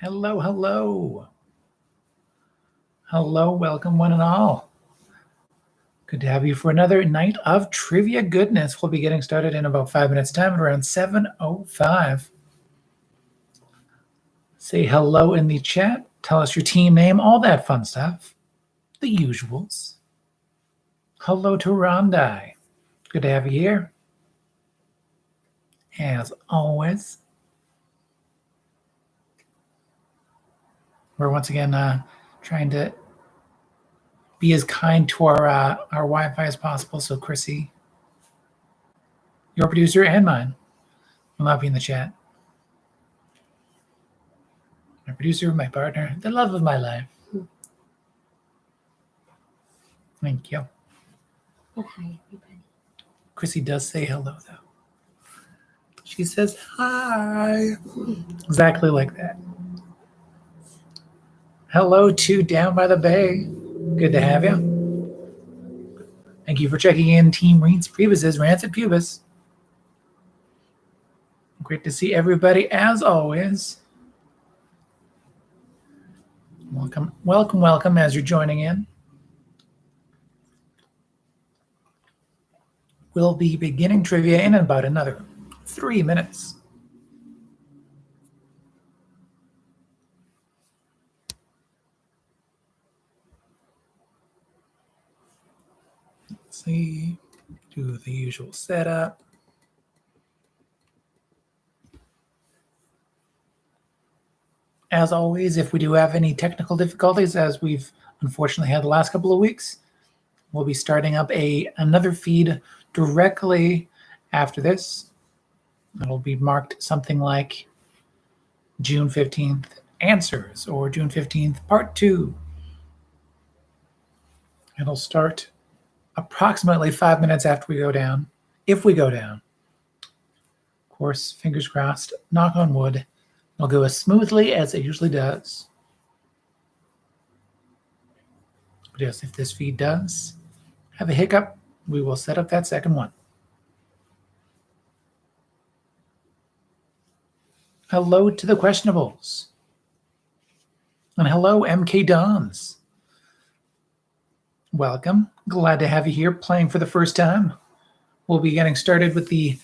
Hello, hello. Hello, welcome one and all. Good to have you for another night of trivia goodness. We'll be getting started in about 5 minutes time at around 7:05. Say hello in the chat. Tell us your team name, all that fun stuff. The usuals. Hello to Rondai. Good to have you here. As always, we're once again trying to be as kind to our Wi-Fi as possible. So Chrissy, your producer and mine, will not be in the chat. My producer, my partner, the love of my life. Thank you. Well, hi, everybody. Chrissy does say hello, though. She says hi. Exactly like that. Hello to Down by the Bay. Good to have you. Thank you for checking in, Team Reeds Pubis' Rancid Pubis. Great to see everybody, as always. Welcome, welcome, welcome as you're joining in. We'll be beginning trivia in about another 3 minutes. Let's see, do the usual setup. As always, if we do have any technical difficulties, as we've unfortunately had the last couple of weeks, we'll be starting up another feed directly after this. It'll be marked something like June 15th Answers or June 15th Part 2. It'll start approximately 5 minutes after we go down, if we go down. Of course, fingers crossed, knock on wood, it'll go as smoothly as it usually does. But yes, if this feed does have a hiccup, we will set up that second one. Hello to the questionables. And hello, MK Dons. Welcome. Glad to have you here playing for the first time. We'll be getting started with the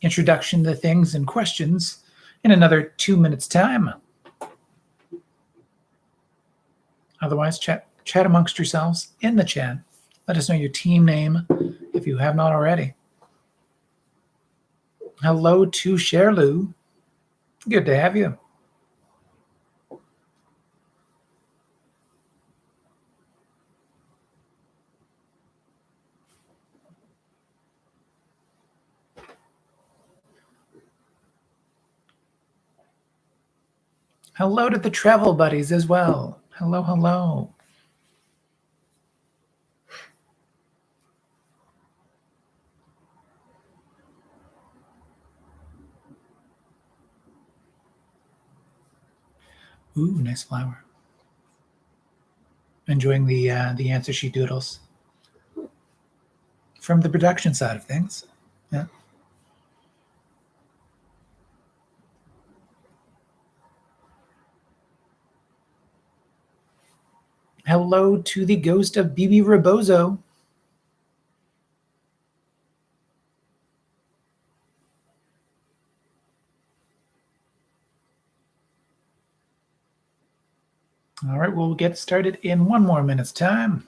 introduction to things and questions in another 2 minutes' time. Otherwise, chat amongst yourselves in the chat. Let us know your team name if you have not already. Hello to Sherlou. Good to have you. Hello to the travel buddies as well. Hello, hello. Ooh, nice flower. Enjoying the answer sheet doodles from the production side of things. Yeah. Hello to the ghost of BB Rebozo. All right, we'll get started in 1 more minute's time.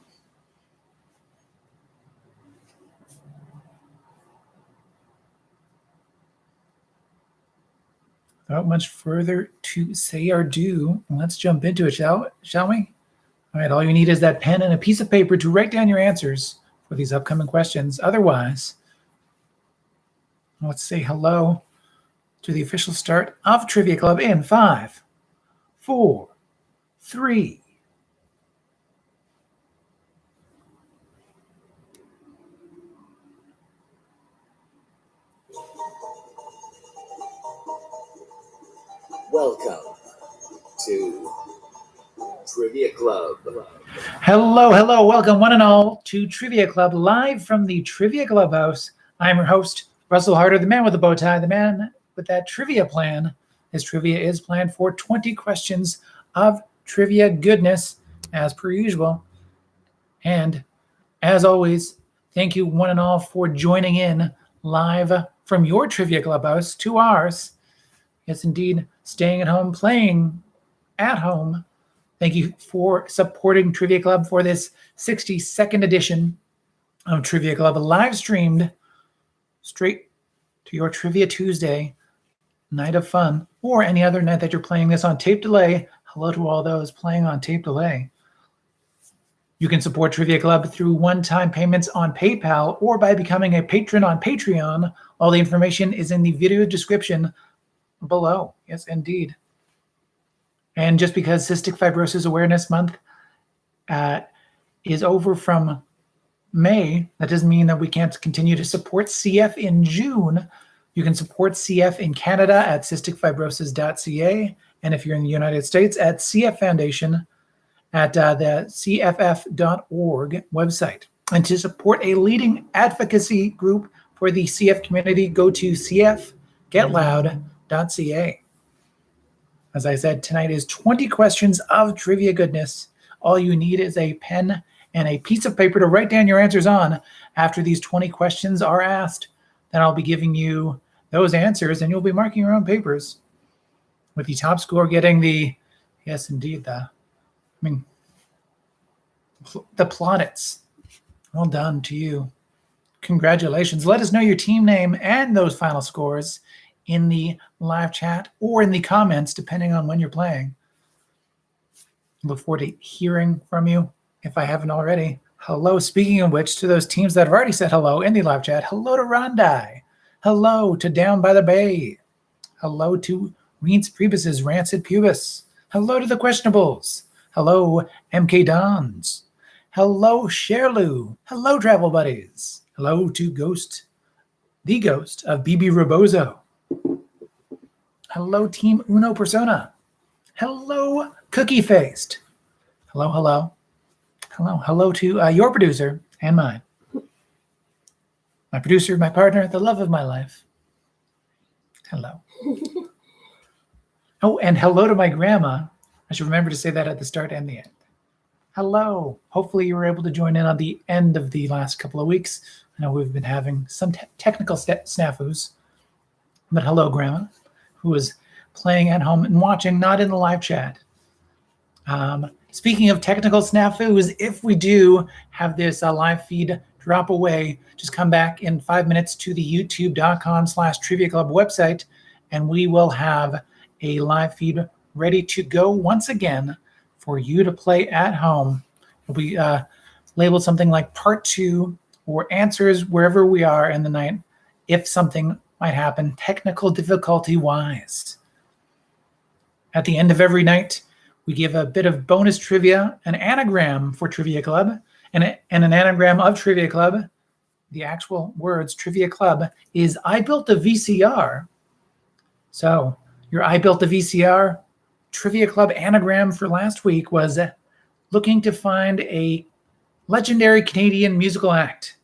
Without much further to say or do, let's jump into it, shall we? All right, all you need is that pen and a piece of paper to write down your answers for these upcoming questions. Otherwise, let's say hello to the official start of Trivia Club in 5, 4, 3. Welcome to Trivia Club. Hello, hello. Welcome one and all to Trivia Club, live from the Trivia Clubhouse. I'm your host, Russel Harder, the man with the bow tie, the man with that trivia plan This trivia is planned for 20 questions of trivia goodness, as per usual. And as always, thank you one and all for joining in live from your Trivia Clubhouse to ours. Yes, indeed, staying at home, playing at home. Thank you for supporting Trivia Club for this 62nd edition of Trivia Club, live streamed straight to your Trivia Tuesday night of fun, or any other night that you're playing this on tape delay. Hello to all those playing on tape delay. You can support Trivia Club through one-time payments on PayPal or by becoming a patron on Patreon. All the information is in the video description below. Yes, indeed. And just because Cystic Fibrosis Awareness Month is over from May, that doesn't mean that we can't continue to support CF in June. You can support CF in Canada at cysticfibrosis.ca, and if you're in the United States, at CF Foundation at the cff.org website. And to support a leading advocacy group for the CF community, go to cfgetloud.ca. As I said, tonight is 20 questions of trivia goodness. All you need is a pen and a piece of paper to write down your answers on. After these 20 questions are asked, then I'll be giving you those answers, and you'll be marking your own papers, with the top score getting the, yes, indeed, the plaudits. Well done to you. Congratulations. Let us know your team name and those final scores in the live chat or in the comments, depending on when you're playing. Look forward to hearing from you if I haven't already. Hello, speaking of which, to those teams that have already said hello in the live chat. Hello to Rondai. Hello to Down by the Bay. Hello to Reens Priebus's Rancid Pubis. Hello to the Questionables. Hello, MK Dons. Hello, Sherlu. Hello, Travel Buddies. Hello to the ghost of BB Rebozo. Hello, Team Uno Persona. Hello, Cookie Faced. Hello, hello. Hello, hello to your producer and mine. My producer, my partner, the love of my life. Hello. Oh, and hello to my grandma. I should remember to say that at the start and the end. Hello. Hopefully you were able to join in on the end of the last couple of weeks. I know we've been having some technical snafus. But hello, Grandma, who is playing at home and watching, not in the live chat. Speaking of technical snafus, if we do have this live feed drop away, just come back in 5 minutes to the youtube.com/Trivia Club website, and we will have a live feed ready to go once again for you to play at home. It'll be labeled something like part 2 or answers wherever we are in the night if something might happen technical difficulty wise. At the end of every night, we give a bit of bonus trivia, an anagram for Trivia Club, and an anagram of Trivia Club. The actual words Trivia Club is I built a VCR. So your I built a VCR Trivia Club anagram for last week was looking to find a legendary Canadian musical act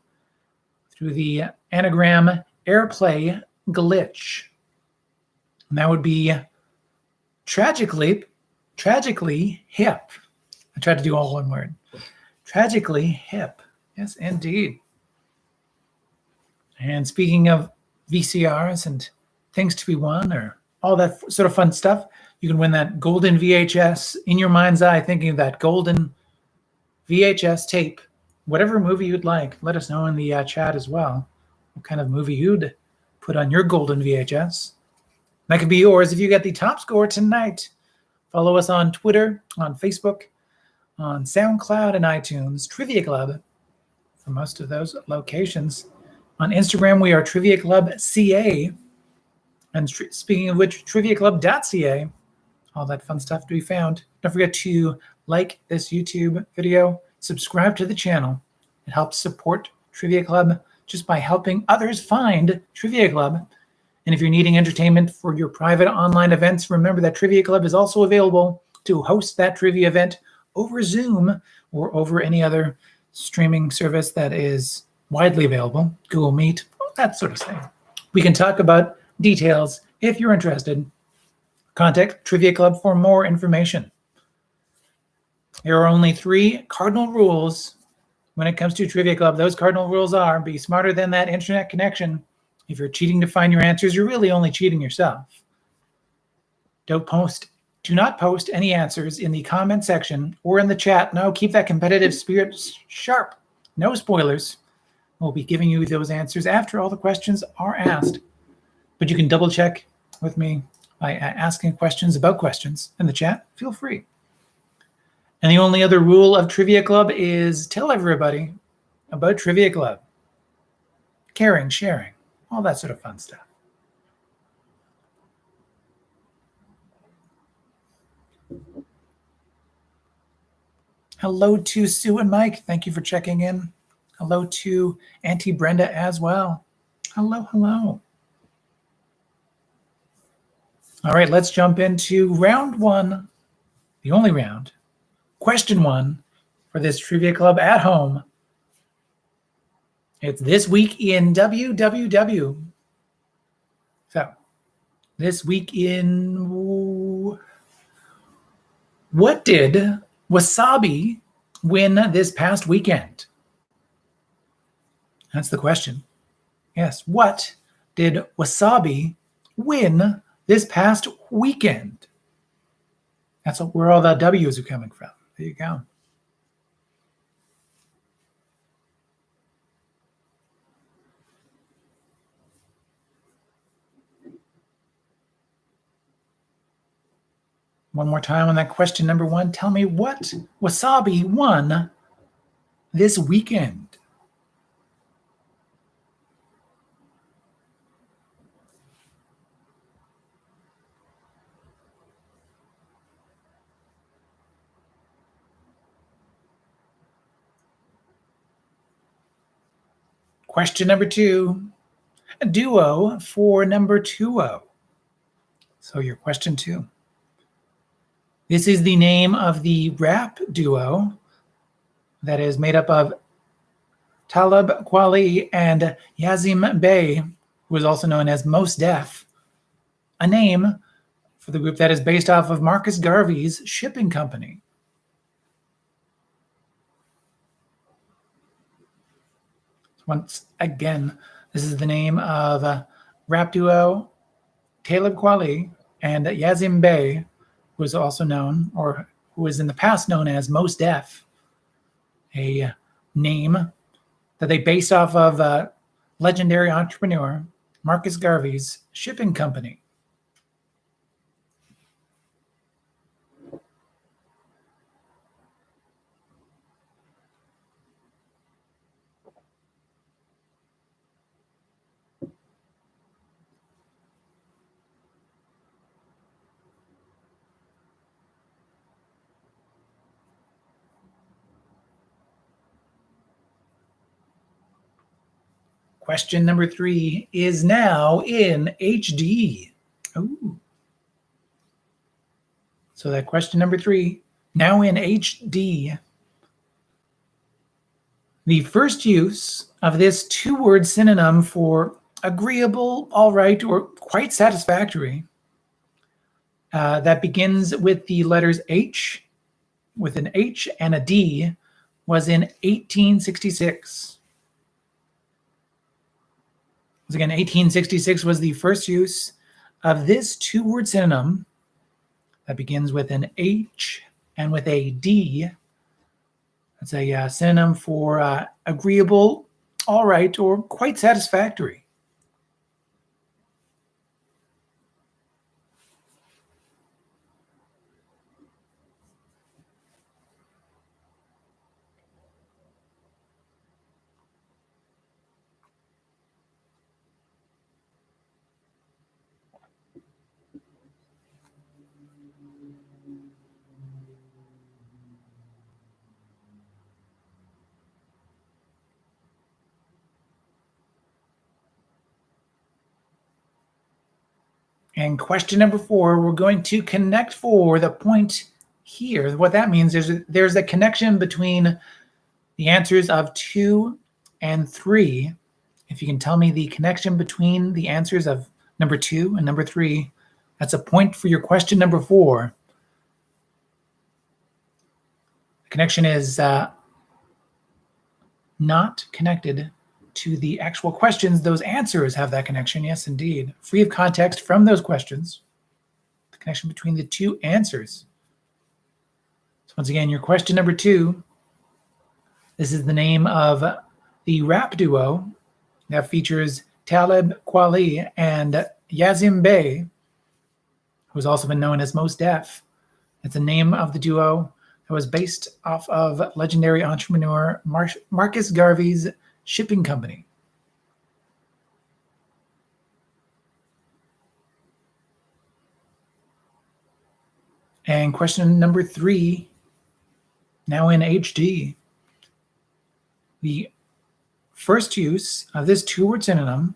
through the anagram airplay glitch. And that would be tragically hip. I tried to do all one word. Tragically hip. Yes, indeed. And speaking of VCRs and things to be won or all that sort of fun stuff, you can win that golden VHS in your mind's eye, thinking of that golden VHS tape, whatever movie you'd like. Let us know in the chat as well what kind of movie you'd put on your golden VHS. That could be yours if you get the top score tonight. Follow us on Twitter, on Facebook, on SoundCloud and iTunes, Trivia Club for most of those locations. On Instagram, we are Trivia Club CA. And speaking of which, triviaclub.ca, all that fun stuff to be found. Don't forget to like this YouTube video, subscribe to the channel. It helps support Trivia Club just by helping others find Trivia Club. And if you're needing entertainment for your private online events, remember that Trivia Club is also available to host that trivia event over Zoom or over any other streaming service that is widely available, Google Meet, that sort of thing. We can talk about details if you're interested Contact Trivia Club for more information. There are only 3 cardinal rules when it comes to Trivia Club. Those cardinal rules are: be smarter than that internet connection. If you're cheating to find your answers, you're really only cheating yourself. Do not post any answers in the comment section or in the chat. No, keep that competitive spirit sharp. No spoilers. We'll be giving you those answers after all the questions are asked. But you can double check with me by asking questions about questions in the chat. Feel free. And the only other rule of Trivia Club is tell everybody about Trivia Club. Caring, sharing, all that sort of fun stuff. Hello to Sue and Mike. Thank you for checking in. Hello to Auntie Brenda as well. Hello, hello. All right, let's jump into round 1, the only round. Question 1 for this Trivia Club at home. It's this week in WWW. So, this week in... What did Wasabi win this past weekend? That's the question. Yes, what did Wasabi win this past weekend? That's where all the W's are coming from. There you go. One more time on that question number 1. Tell me what Wasabi won this weekend. Question number 2, a duo for number 2-0. So your question 2. This is the name of the rap duo that is made up of Talib Kweli and Yazim Bey, who is also known as Mos Def, a name for the group that is based off of Marcus Garvey's shipping company. Once again, this is the name of rap duo Talib Kweli and Yazim Bey, who is also known, or who is in the past known as Mos Def, a name that they based off of legendary entrepreneur Marcus Garvey's shipping company. Question number 3 is now in HD. Ooh. So that question number 3, now in HD. The first use of this 2-word synonym for agreeable, all right, or quite satisfactory that begins with the letters H, with an H and a D, was in 1866. Again, 1866 was the first use of this 2-word synonym that begins with an H and with a D. That's a synonym for agreeable, all right, or quite satisfactory. And question number 4, we're going to connect for the point here. What that means is there's a connection between the answers of 2 and 3. If you can tell me the connection between the answers of number 2 and number 3, That's a point for your question number 4. The connection is not connected to the actual questions. Those answers have that connection. Yes, indeed. Free of context from those questions. The connection between the two answers. So once again, your question number 2. This is the name of the rap duo that features Talib Kweli and Yazim Bey, who's also been known as Mos Def. It's the name of the duo that was based off of legendary entrepreneur Marcus Garvey's shipping company. And question number 3, now in HD. The first use of this two-word synonym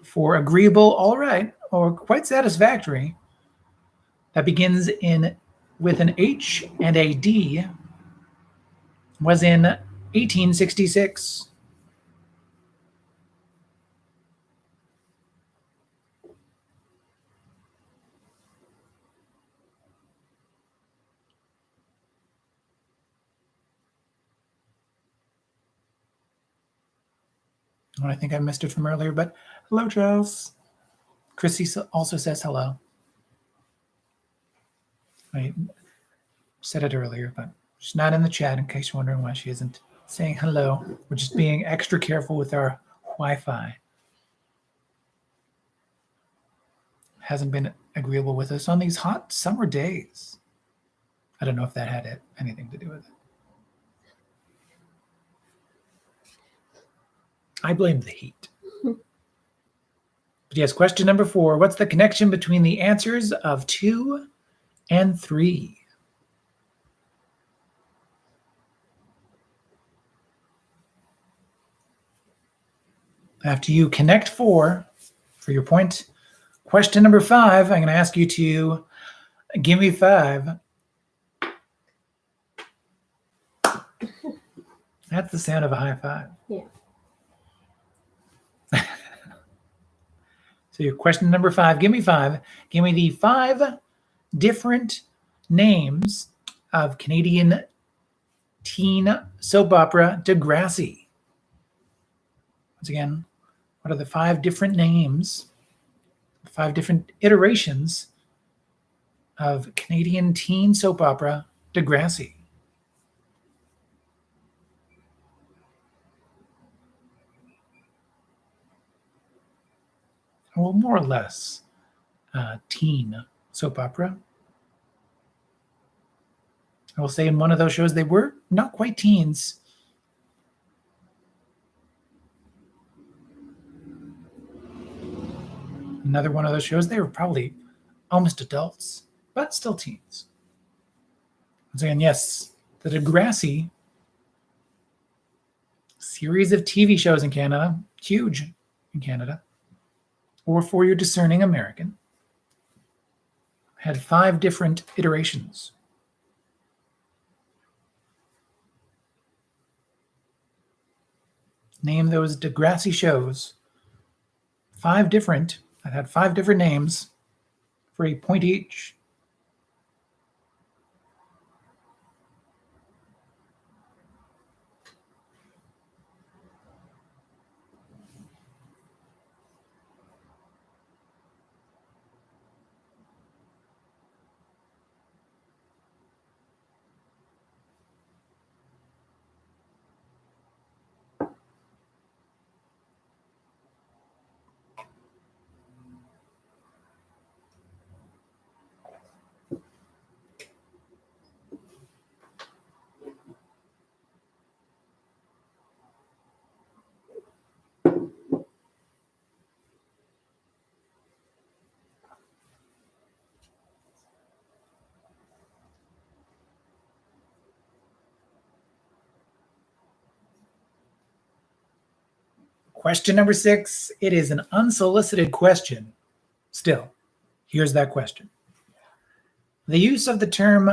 for agreeable, all right, or quite satisfactory, that begins with an H and a D was in 1866. Oh, I think I missed it from earlier, but hello, Charles. Chrissy also says hello. I said it earlier, but she's not in the chat in case you're wondering why she isn't saying hello. We're just being extra careful with our Wi-Fi. Hasn't been agreeable with us on these hot summer days. I don't know if that had anything to do with it. I blame the heat. But yes, question number 4. What's the connection between the answers of 2 and 3? After you connect 4 for your point, question number 5, I'm going to ask you to give me 5. That's the sound of a high five. Yeah. So your question number 5, give me 5. Give me the 5 different names of Canadian teen soap opera Degrassi. Once again, what are the 5 different names, 5 different iterations of Canadian teen soap opera Degrassi? Well, more or less teen soap opera. I will say in one of those shows, they were not quite teens. Another one of those shows, they were probably almost adults, but still teens. Once again, yes, the Degrassi series of TV shows in Canada, huge in Canada, or for your discerning American, had 5 different iterations. Name those Degrassi shows. 5 different, that had 5 different names for a point each. Question number 6, it is an unsolicited question. Still, here's that question. The use of the term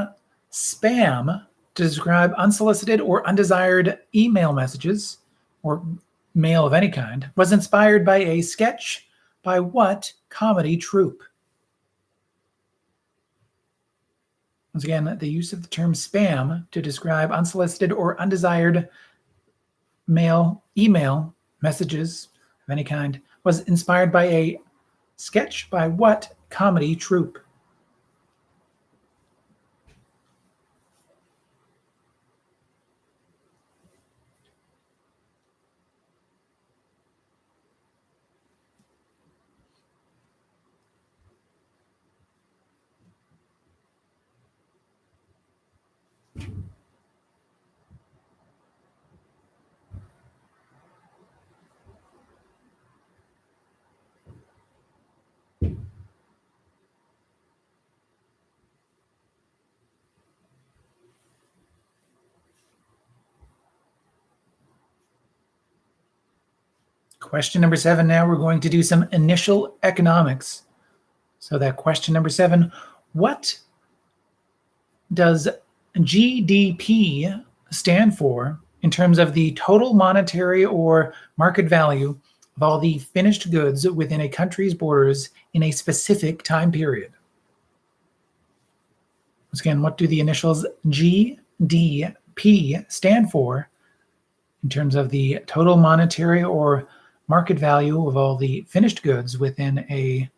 spam to describe unsolicited or undesired email messages, or mail of any kind, was inspired by a sketch by what comedy troupe? Once again, the use of the term spam to describe unsolicited or undesired email messages of any kind was inspired by a sketch by what comedy troupe? Question number 7 now, we're going to do some initial economics. So that question number 7, what does GDP stand for in terms of the total monetary or market value of all the finished goods within a country's borders in a specific time period? Once again, what do the initials GDP stand for in terms of the total monetary or market value of all the finished goods within a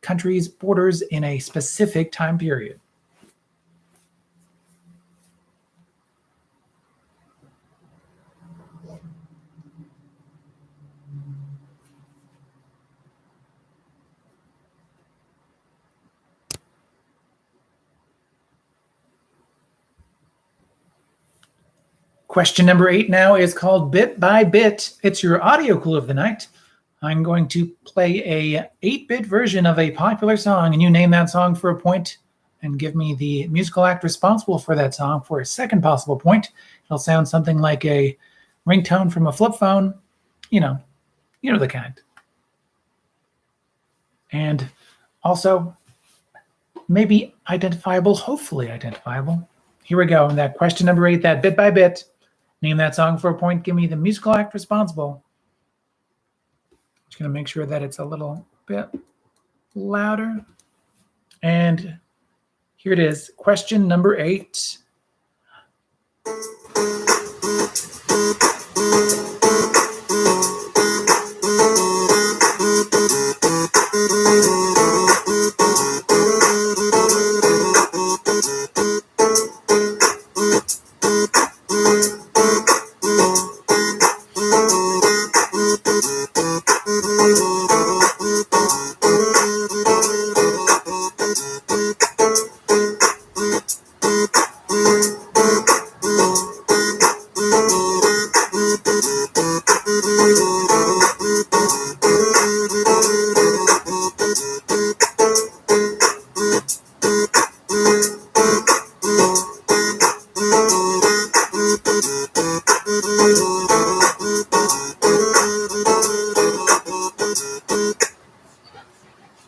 country's borders in a specific time period? Question number 8 now is called Bit by Bit. It's your audio clue of the night. I'm going to play a 8-bit version of a popular song, and you name that song for a point and give me the musical act responsible for that song for a second possible point. It'll sound something like a ringtone from a flip phone. You know the kind. And also maybe identifiable, hopefully identifiable. Here we go. That question number 8, that Bit by Bit. Name that song for a point. Give me the musical act responsible. Just going to make sure that it's a little bit louder. And here it is. Question number 8.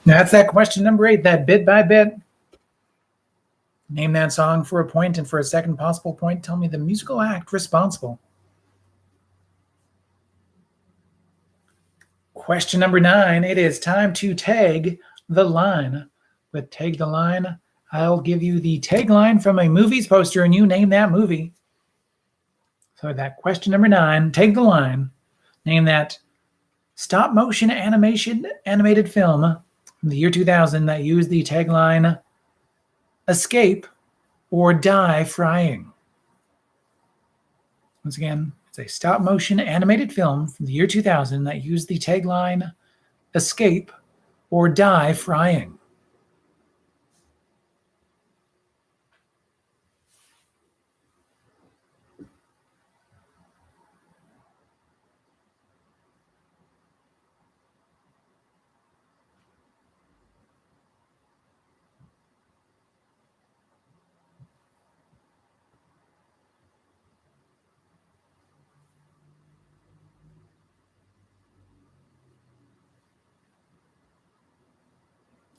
That's that question number 8, that Bit by Bit. Name that song for a point, and for a second possible point, tell me the musical act responsible. Question number 9, it is time to tag the line. With Tag the Line, I'll give you the tagline from a movie's poster, and you name that movie. So that question number 9, Tag the Line. Name that stop motion animated film from the year 2000 that used the tagline, escape or die frying. Once again, it's a stop motion animated film from the year 2000 that used the tagline, escape or die frying.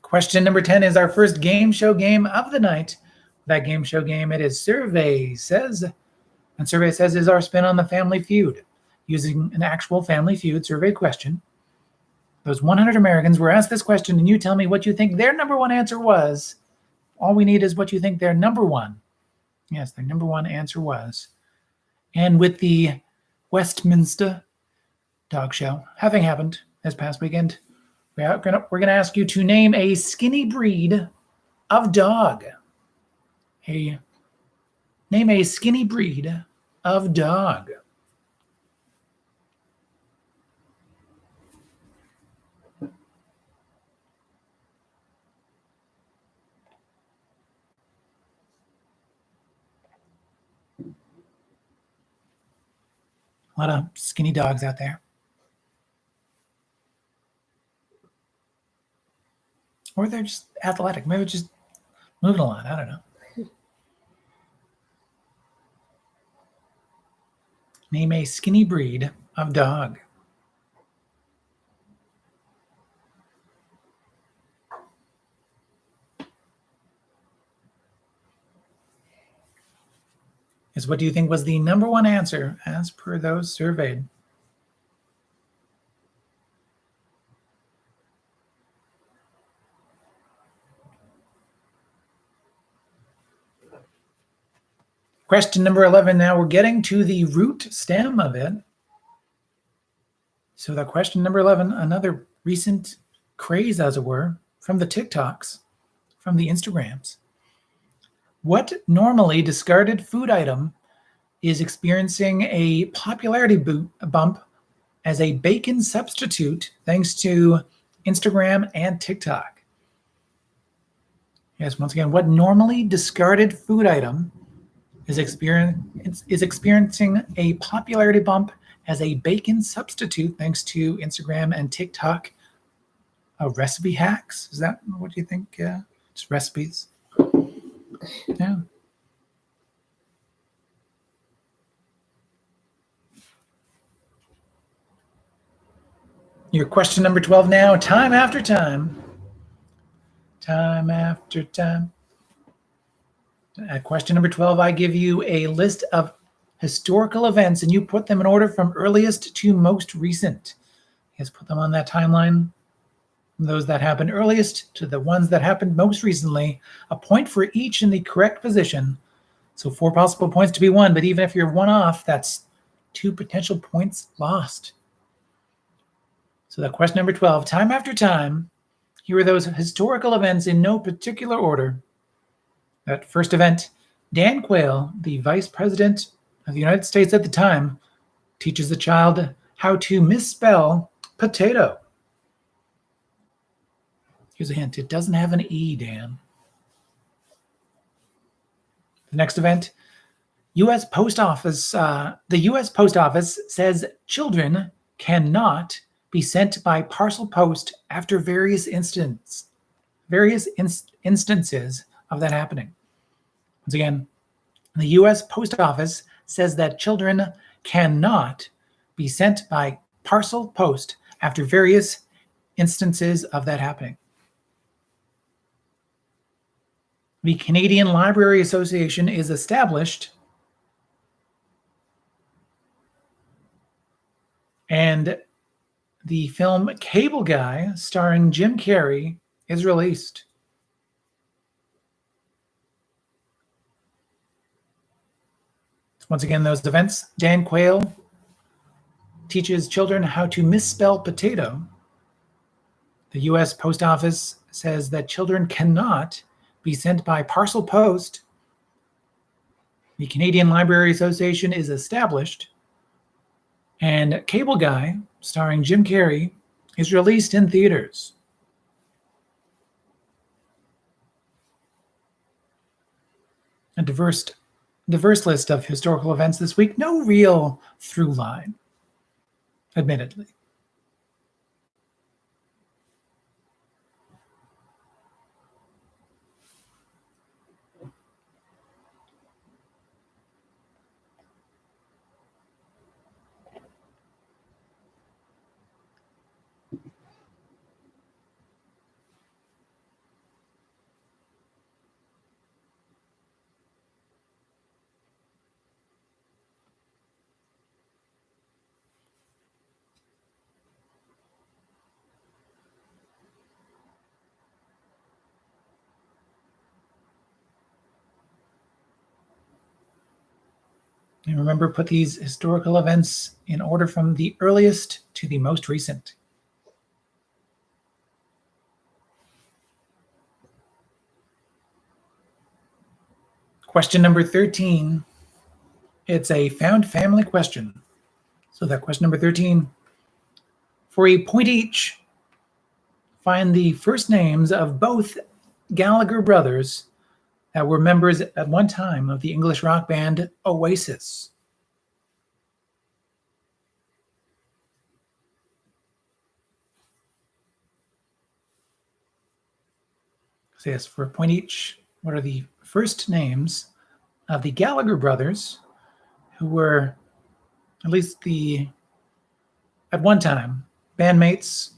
Question number 10 is our first game show game of the night. That game show game, it is Survey Says. And Survey Says is our spin on the Family Feud, using an actual Family Feud survey question. Those 100 Americans were asked this question, and you tell me what you think their number one answer was all we need is what you think their number one. Yes, their number one answer was. And with the Westminster dog show having happened this past weekend, we're gonna ask you to name a skinny breed of dog. Name a skinny breed of dog. A lot of skinny dogs out there. Or they're just athletic. Maybe just moving a lot. I don't know. Name a skinny breed of dog. Is what do you think was the number one answer as per those surveyed? Question number 11. Now we're getting to the root stem of it. So the question number 11, another recent craze, as it were, from the TikToks, from the Instagrams. What normally discarded food item is experiencing a popularity bump as a bacon substitute thanks to Instagram and TikTok? Yes, once again, what normally discarded food item is experiencing a popularity bump as a bacon substitute thanks to Instagram and TikTok? Recipe hacks? Is that what you think? Just recipes? Yeah. Your question number 12 now. Time after time. Time after time. At question number 12, I give you a list of historical events, and you put them in order from earliest to most recent. Yes, put them on that timeline, from those that happened earliest to the ones that happened most recently. A point for each in the correct position. So 4 possible points to be won, but even if you're 1 off, that's 2 potential points lost. So that question number 12, time after time, here are those historical events in no particular order. That first event, Dan Quayle, the vice president of the United States at the time, teaches the child how to misspell potato. Here's a hint. It doesn't have an E, Dan. The next event, the U.S. Post Office says children cannot be sent by parcel post after various instances of that happening. Once again, the U.S. Post Office says that children cannot be sent by parcel post after various instances of that happening. The Canadian Library Association is established, and the film Cable Guy, starring Jim Carrey, is released. Once again, those events, Dan Quayle teaches children how to misspell potato. The U.S. Post Office says that children cannot be sent by parcel post. The Canadian Library Association is established. And Cable Guy, starring Jim Carrey, is released in theaters. A diverse list of historical events this week. No real through line, admittedly. And remember, put these historical events in order from the earliest to the most recent. Question number 13. It's a found family question. So that question number 13, for a point each, find the first names of both Gallagher brothers that were members at one time of the English rock band Oasis. So yes, for a point each, what are the first names of the Gallagher brothers who were at least at one time, bandmates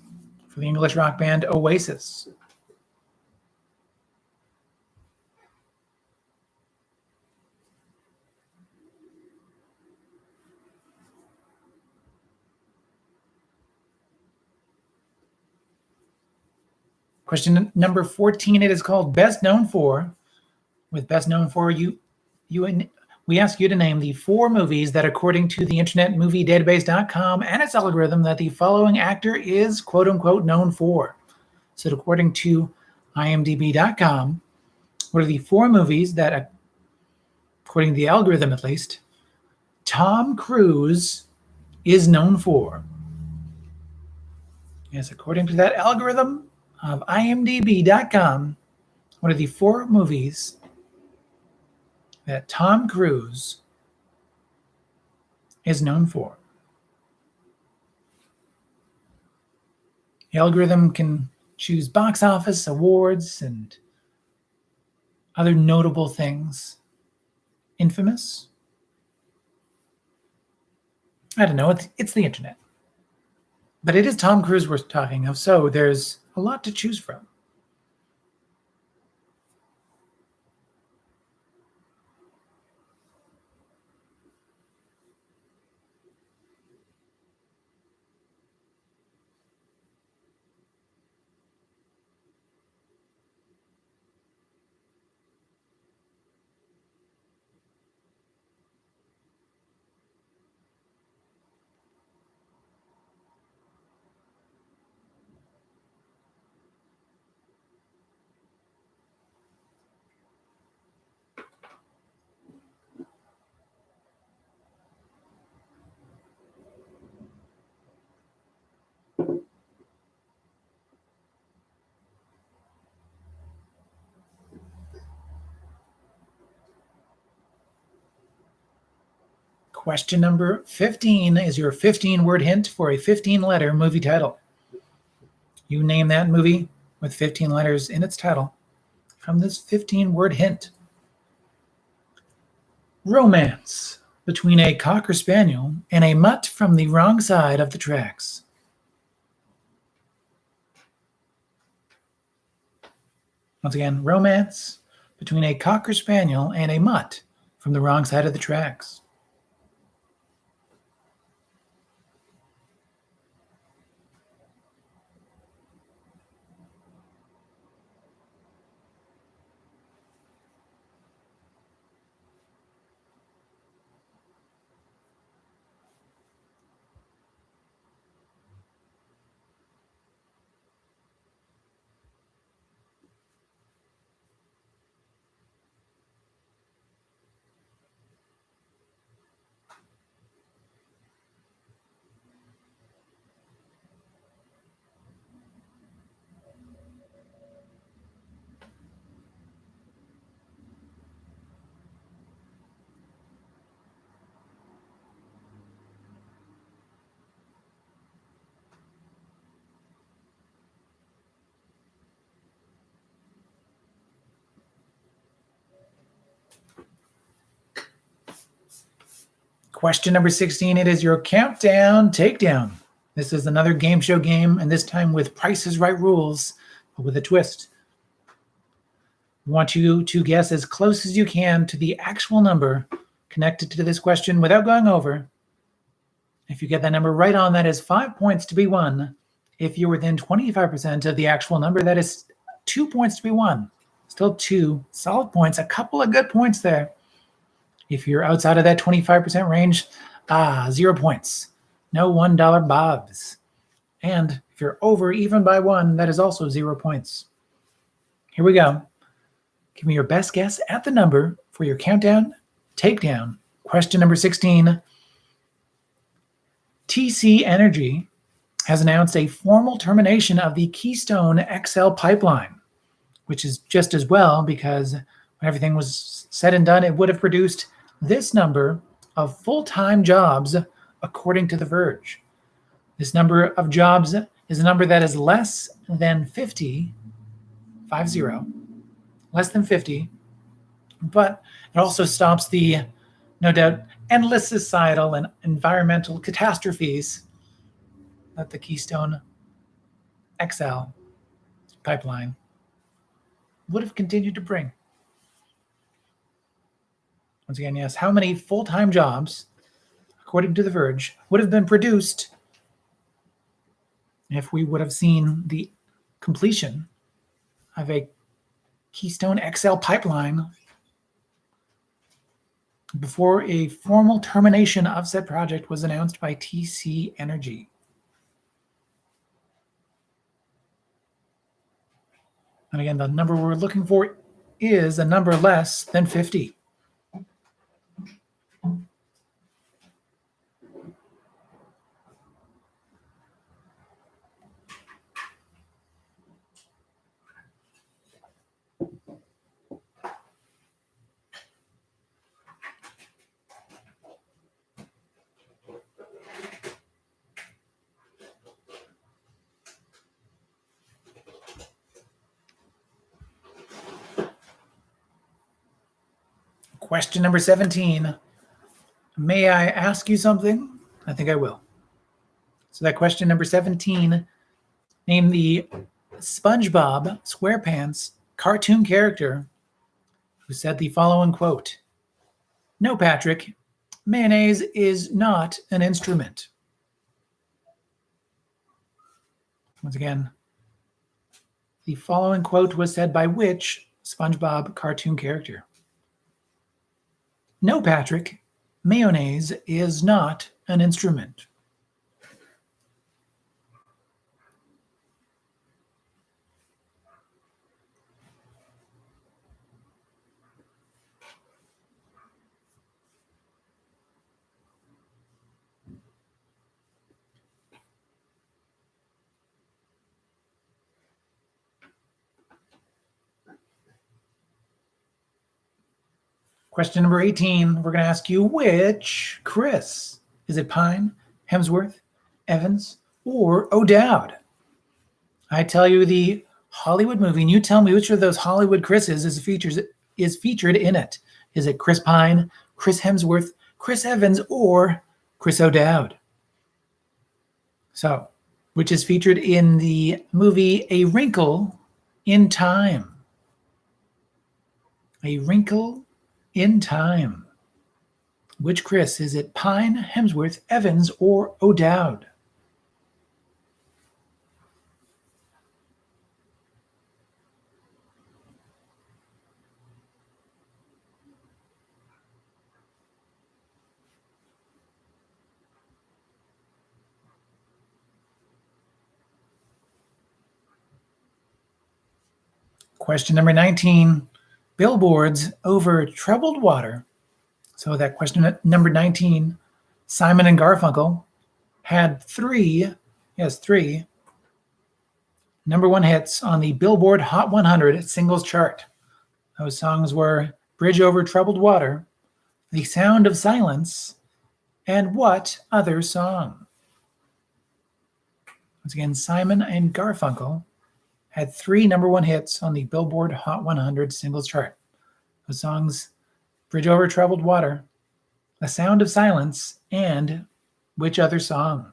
for the English rock band Oasis? Question number 14, it is called Best Known For. With Best Known For, we ask you to name the 4 movies that, according to the Internet Movie Database.com and its algorithm, that the following actor is quote unquote known for. So according to IMDb.com, what are the 4 movies that, according to the algorithm at least, Tom Cruise is known for? Yes, according to that algorithm of IMDb.com, what are the 4 movies that Tom Cruise is known for? The algorithm can choose box office, awards, and other notable things. Infamous? I don't know, it's the internet. But it is Tom Cruise we're talking of, so there's a lot to choose from. Question number 15 is your 15-word hint for a 15-letter movie title. You name that movie with 15 letters in its title from this 15-word hint. Romance between a Cocker Spaniel and a mutt from the wrong side of the tracks. Once again, romance between a Cocker Spaniel and a mutt from the wrong side of the tracks. Question number 16, it is your countdown takedown. This is another game show game, and this time with Price is Right rules, but with a twist. We want you to guess as close as you can to the actual number connected to this question without going over. If you get that number right on, that is 5 points to be won. If you're within 25% of the actual number, that is 2 points to be won. Still 2 solid points, a couple of good points there. If you're outside of that 25% range, 0 points. No $1 bobs. And if you're over even by 1, that is also 0 points. Here we go. Give me your best guess at the number for your countdown takedown. Question number 16. TC Energy has announced a formal termination of the Keystone XL pipeline, which is just as well because when everything was said and done, it would have produced this number of full-time jobs, according to The Verge. This number of jobs is a number that is less than 50, 50, less than 50, but it also stops the, no doubt, endless societal and environmental catastrophes that the Keystone XL pipeline would have continued to bring. Once again, yes, how many full-time jobs, according to The Verge, would have been produced if we would have seen the completion of a Keystone XL pipeline before a formal termination of said project was announced by TC Energy? And again, the number we're looking for is a number less than 50. Question number 17. May I ask you something? I think I will. So that question number 17, name the SpongeBob SquarePants cartoon character who said the following quote: "No, Patrick, mayonnaise is not an instrument." Once again, the following quote was said by which SpongeBob cartoon character? No, Patrick, mayonnaise is not an instrument. Question number 18, we're going to ask you which Chris. Is it Pine, Hemsworth, Evans, or O'Dowd? I tell you the Hollywood movie, and you tell me which of those Hollywood Chris's is featured in it. Is it Chris Pine, Chris Hemsworth, Chris Evans, or Chris O'Dowd? So, which is featured in the movie A Wrinkle in Time? A Wrinkle in Time. Which Chris? Is it Pine, Hemsworth, Evans, or O'Dowd? Question number 19, billboards over troubled water. So that question number 19, Simon and Garfunkel had three number one hits on the Billboard Hot 100 singles chart. Those songs were Bridge Over Troubled Water, The Sound of Silence, and what other song? Once again, Simon and Garfunkel had three number one hits on the Billboard Hot 100 singles chart. Those songs, Bridge Over Troubled Water, The Sound of Silence, and which other song?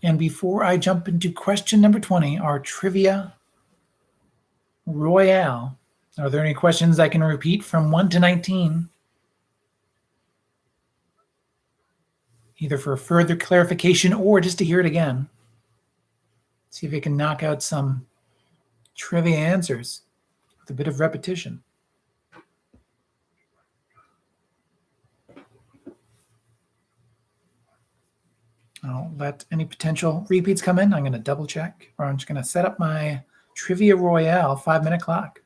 And before I jump into question number 20, our Trivia Royale, are there any questions I can repeat from 1 to 19? Either for further clarification or just to hear it again. See if I can knock out some trivia answers with a bit of repetition. I'll let any potential repeats come in. I'm going to double check, or I'm just going to set up my Trivia Royale 5-minute clock.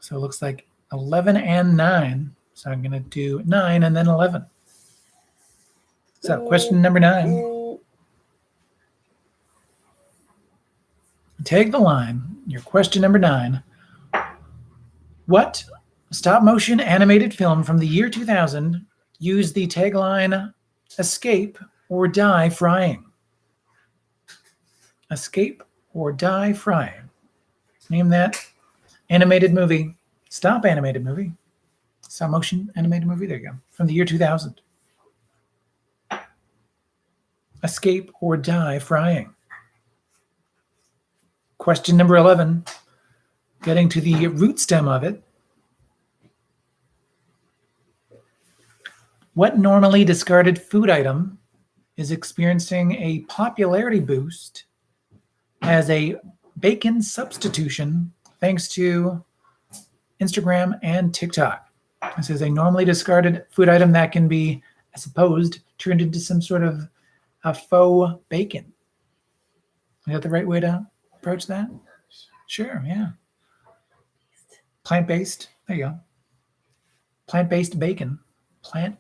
So it looks like 11 and 9. So I'm going to do 9 and then 11. So question number 9. Tag the line. Your question number 9. What stop-motion animated film from the year 2000 used the tagline, "Escape or die frying"? Escape or die frying. Name that animated movie. Stop animated movie. Stop-motion animated movie. There you go. From the year 2000. Escape or die frying. Question number 11. Getting to the root stem of it. What normally discarded food item is experiencing a popularity boost as a bacon substitution thanks to Instagram and TikTok? This is a normally discarded food item that can be, I suppose, turned into some sort of a faux bacon. Is that the right way to approach that? Sure, yeah. Plant-based. There you go. Plant-based bacon. Plant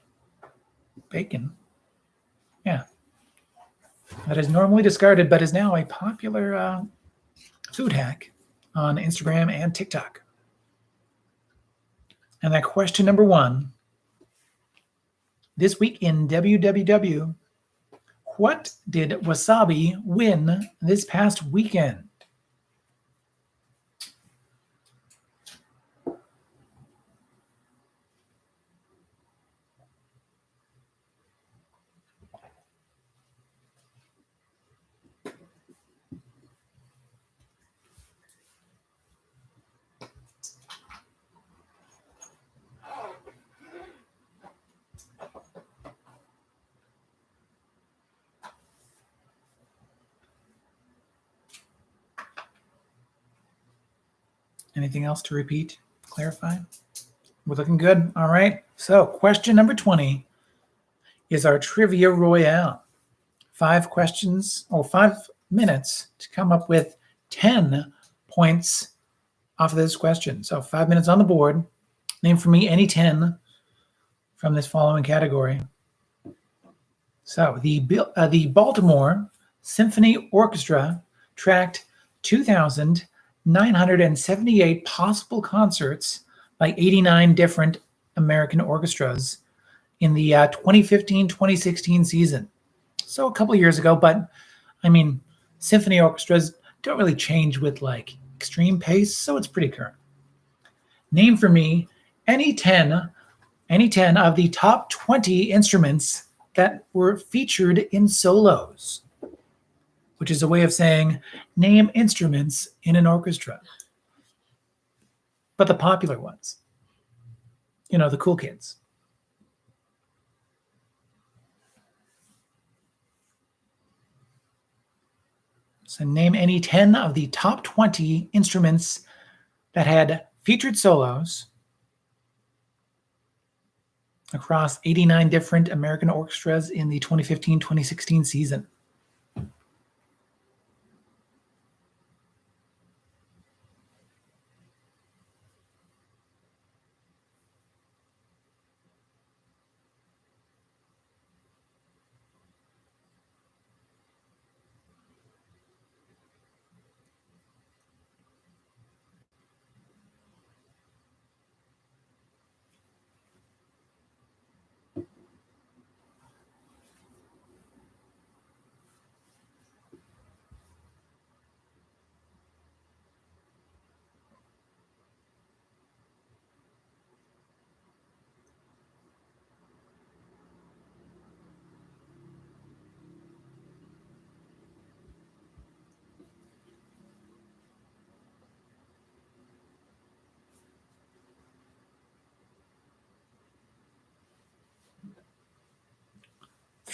bacon. Yeah. That is normally discarded, but is now a popular food hack on Instagram and TikTok. And that question number 1. This week in WWW, what did Wasabi win this past weekend? Anything else to repeat, clarify? We're looking good. All right. So question number 20 is our Trivia Royale. 5 questions or 5 minutes to come up with 10 points off of this question. So 5 minutes on the board. Name for me any 10 from this following category. So the Baltimore Symphony Orchestra tracked 2,978 possible concerts by 89 different American orchestras in the 2015-2016 season. So a couple years ago, but I mean, symphony orchestras don't really change with like extreme pace, so it's pretty current. Name for me any 10 of the top 20 instruments that were featured in solos, which is a way of saying name instruments in an orchestra. But the popular ones, you know, the cool kids. So name any 10 of the top 20 instruments that had featured solos across 89 different American orchestras in the 2015-2016 season.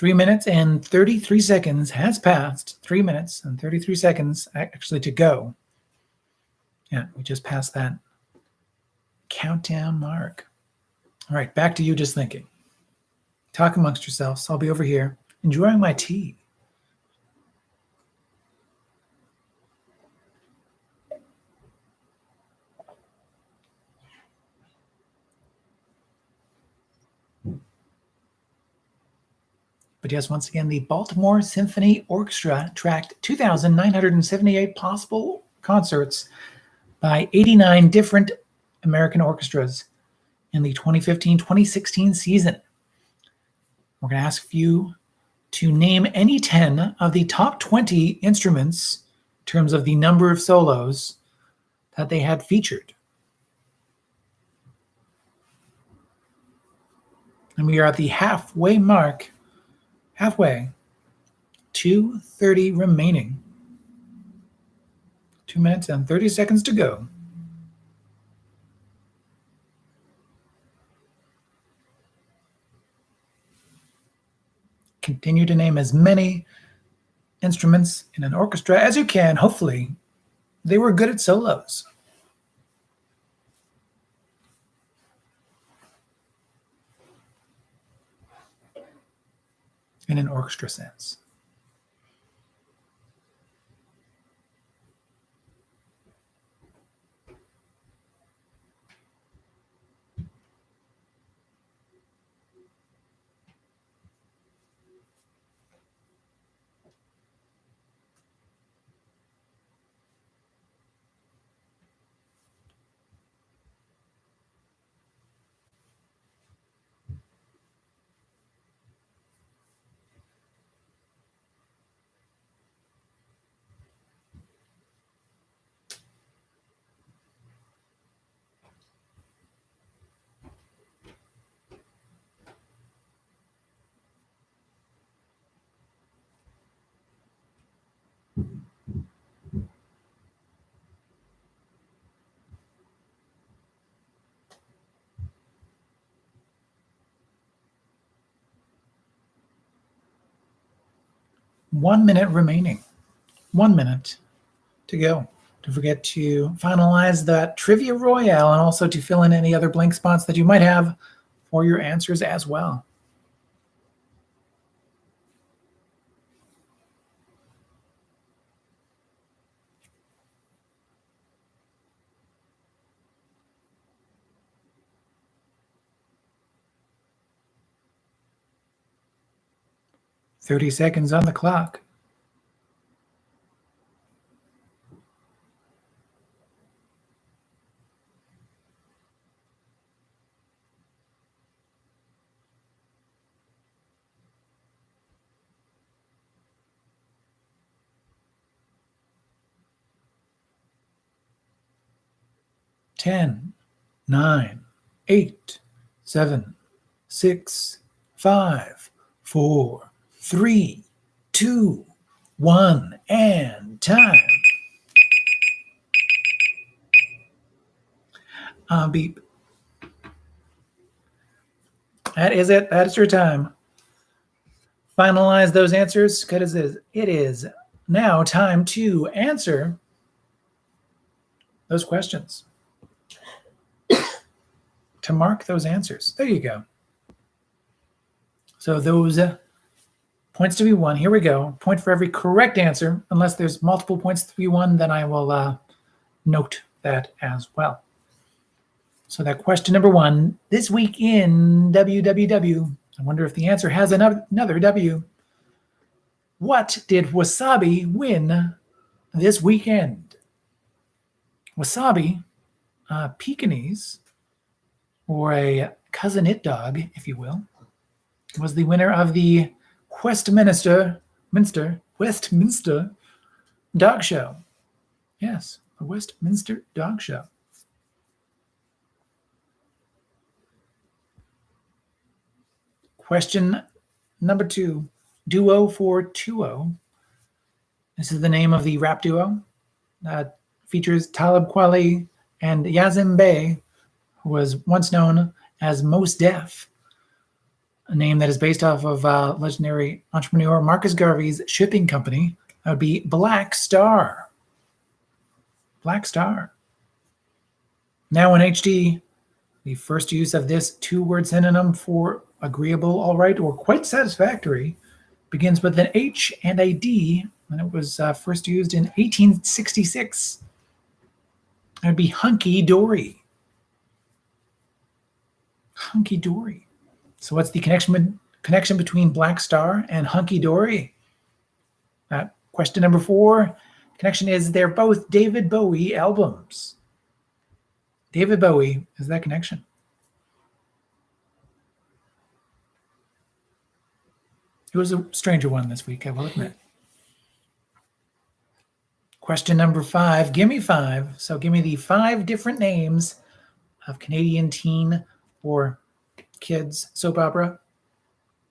3 minutes and 33 seconds has passed. 3 minutes and 33 seconds actually to go. Yeah, we just passed that countdown mark. All right, back to you just thinking. Talk amongst yourselves. I'll be over here enjoying my tea. But yes, once again, the Baltimore Symphony Orchestra tracked 2,978 possible concerts by 89 different American orchestras in the 2015-2016 season. We're going to ask you to name any 10 of the top 20 instruments in terms of the number of solos that they had featured. And we are at the halfway mark. Halfway. 2:30 remaining. 2 minutes and 30 seconds to go. Continue to name as many instruments in an orchestra as you can. Hopefully, they were good at solos. In an orchestra sense. One minute remaining. 1 minute to go. Don't forget to finalize that Trivia Royale and also to fill in any other blank spots that you might have for your answers as well. "30 seconds on the clock. Ten, 9, 8, 7, 6, 5, 4, 3, 2, 1, and time. Beep. That is it. That is your time. Finalize those answers because it is now time to answer those questions. To mark those answers. There you go. So those points to be won. Here we go. Point for every correct answer. Unless there's multiple points to be won, then I will note that as well. So that question number 1, this week in WWW. I wonder if the answer has another W. What did Wasabi win this weekend? Wasabi, Pekingese, or a cousin it dog, if you will, was the winner of the Westminster Dog Show. Yes, the Westminster Dog Show. Question number 2, Duo for Tuo. This is the name of the rap duo that features Talib Kweli and Yazim Bey, who was once known as Mos Def. a name that is based off of legendary entrepreneur Marcus Garvey's shipping company. That would be Black Star. Black Star. Now in HD, the first use of this two-word synonym for agreeable, all right, or quite satisfactory begins with an H and a D, and it was first used in 1866. It would be hunky-dory. Hunky-dory. So what's the connection between Black Star and hunky-dory? Question number 4. Connection is they're both David Bowie albums. David Bowie is that connection. It was a stranger one this week, I will admit. Question number 5. Give me 5. So give me the 5 different names of Canadian teen or kids soap opera.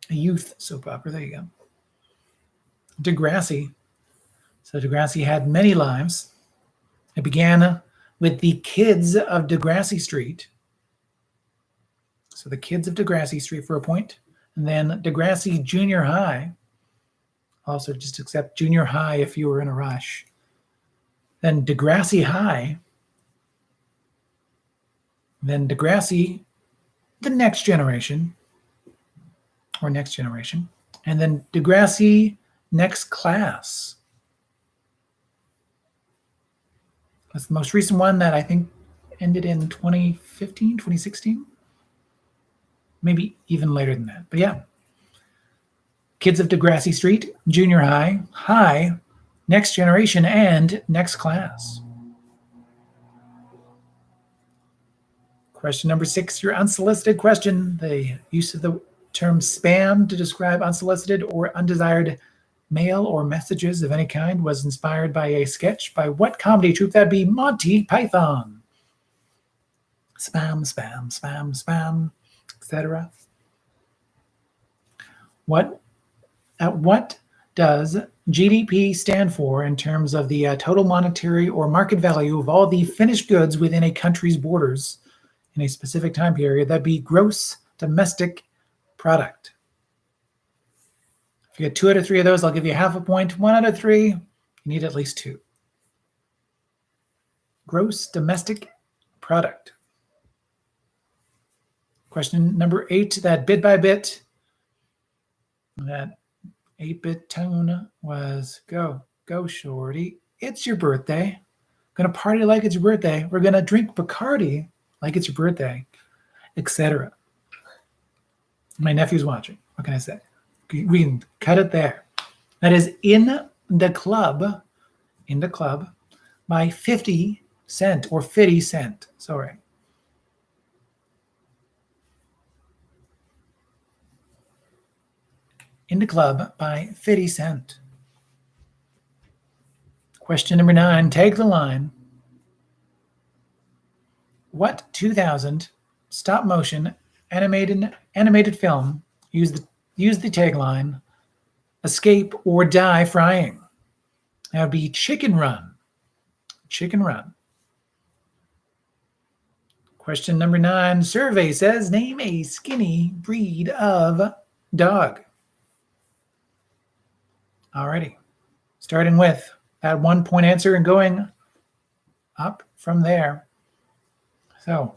A youth soap opera. There you go. Degrassi. So Degrassi had many lives. It began with the kids of Degrassi Street. So the kids of Degrassi Street for a point. And then Degrassi Junior High. Also just accept junior high if you were in a rush. Then Degrassi High. Then Degrassi, the next generation. Or next generation. And then Degrassi Next Class. That's the most recent one that I think ended in 2015, 2016. Maybe even later than that. But yeah. Kids of Degrassi Street, Junior High, High, Next Generation, and Next Class. Question number 6, your unsolicited question. The use of the term spam to describe unsolicited or undesired mail or messages of any kind was inspired by a sketch by what comedy troupe? That'd be Monty Python. Spam, spam, spam, spam, etc. What does GDP stand for in terms of the total monetary or market value of all the finished goods within a country's borders in a specific time period? That'd be gross domestic product. If you get 2 out of 3 of those, I'll give you half a point. 1 out of 3, you need at least 2. Gross domestic product. Question number 8, that bit by bit, that 8-bit tone was go shorty. It's your birthday. Gonna party like it's your birthday. We're gonna drink Bacardi like it's your birthday, etc. My nephew's watching. What can I say? We can cut it there. That is In the Club by 50 Cent or 50 Cent. Sorry. In the Club by 50 Cent. Question number 9, tag the line. What 2000 stop motion animated film used the tagline "Escape or die frying"? That would be Chicken Run. Chicken Run. Question number 9. Survey says name a skinny breed of dog. Alrighty. Starting with that 1 point answer and going up from there. So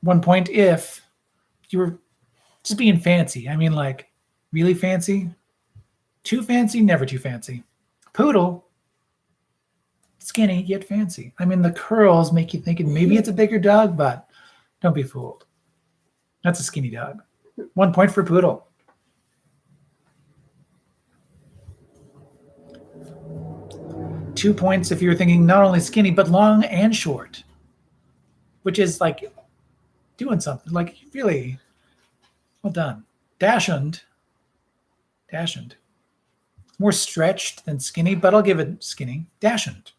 1 point if you were just being fancy. I mean, like, really fancy? Too fancy? Never too fancy. Poodle. Skinny, yet fancy. I mean, the curls make you think maybe it's a bigger dog, but don't be fooled. That's a skinny dog. 1 point for Poodle. Two points if you were thinking not only skinny, but long and short, which is like doing something. Like, really, well done. Dashund. More stretched than skinny, but I'll give it skinny. Dashund.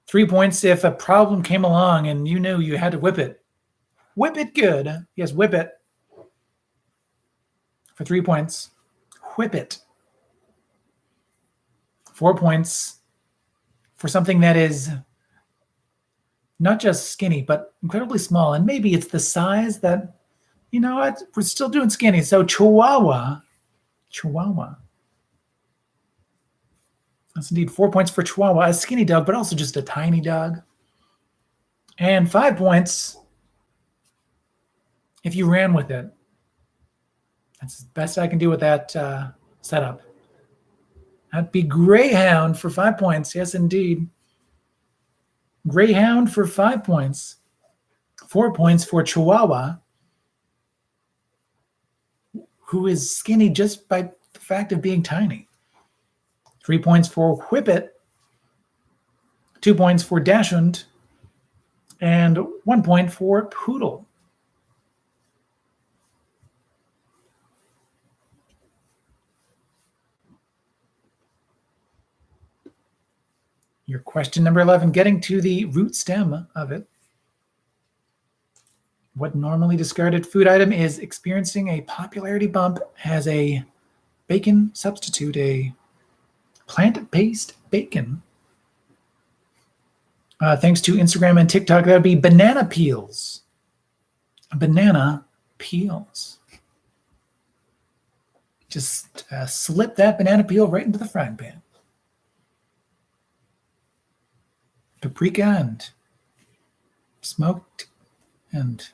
3 points if a problem came along and you knew you had to whip it. Whip it good. Yes, whip it. For 3 points. Whip it. 4 points for something that is not just skinny, but incredibly small. And maybe it's the size that, you know what, we're still doing skinny. So Chihuahua. That's indeed 4 points for Chihuahua, a skinny dog, but also just a tiny dog. And 5 points if you ran with it. That's the best I can do with that setup. That'd be Greyhound for 5 points. Yes, indeed. Greyhound for 5 points. 4 points for Chihuahua, who is skinny just by the fact of being tiny. 3 points for Whippet. 2 points for Dachshund. And 1 point for Poodle. Your question number 11, getting to the root stem of it. What normally discarded food item is experiencing a popularity bump as a bacon substitute, a plant-based bacon? Thanks to Instagram and TikTok, that would be banana peels. Banana peels. Just slip that banana peel right into the frying pan. Paprika and smoked and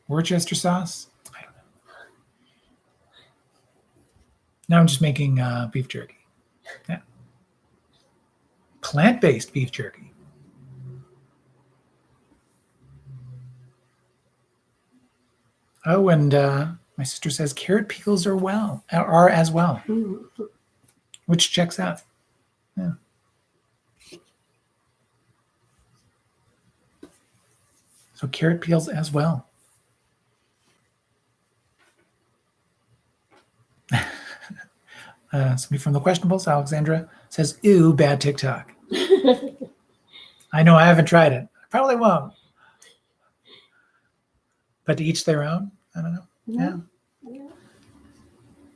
Worcester sauce. I don't know. Now I'm just making beef jerky. Yeah. Plant-based beef jerky. Oh, and my sister says carrot peels are as well, which checks out. Yeah. So carrot peels as well. Somebody from the questionables, Alexandra, says, ew, bad TikTok. I know, I haven't tried it. I probably won't. But to each their own? I don't know. Yeah.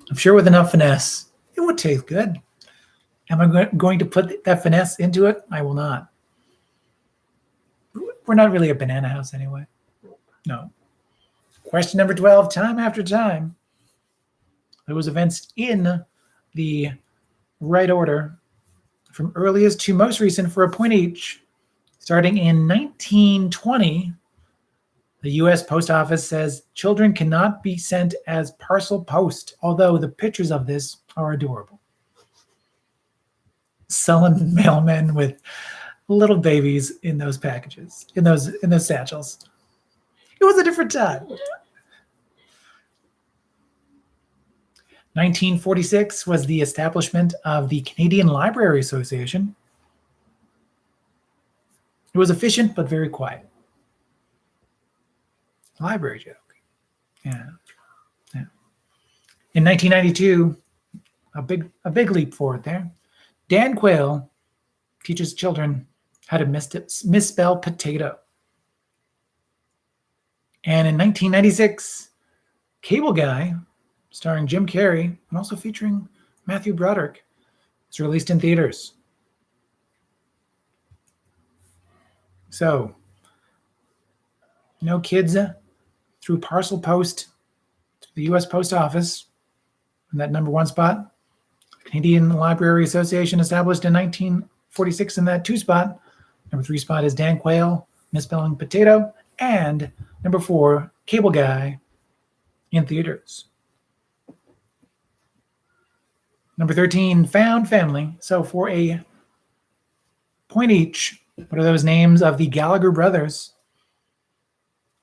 I'm sure with enough finesse, it would taste good. Am I going to put that finesse into it? I will not. We're not really a banana house anyway. No. Question number 12, time after time. Those events in the right order from earliest to most recent for a point each. Starting in 1920, the U.S. Post Office says children cannot be sent as parcel post, although the pictures of this are adorable. Sullen mailmen with little babies in those packages, in those satchels. It was a different time. 1946 was the establishment of the Canadian Library Association. It was efficient but very quiet. Library joke. Yeah. In 1992, a big leap forward there. Dan Quayle teaches children how to misspell potato. And in 1996, Cable Guy, starring Jim Carrey and also featuring Matthew Broderick, is released in theaters. So, kids through parcel post to the U.S. Post Office in that number 1 spot. Canadian Library Association established in 1946 in that 2 spot. Number 3 spot is Dan Quayle, misspelling potato. And number 4, Cable Guy in theaters. Number 13, Found Family. So for a point each, what are those names of the Gallagher brothers?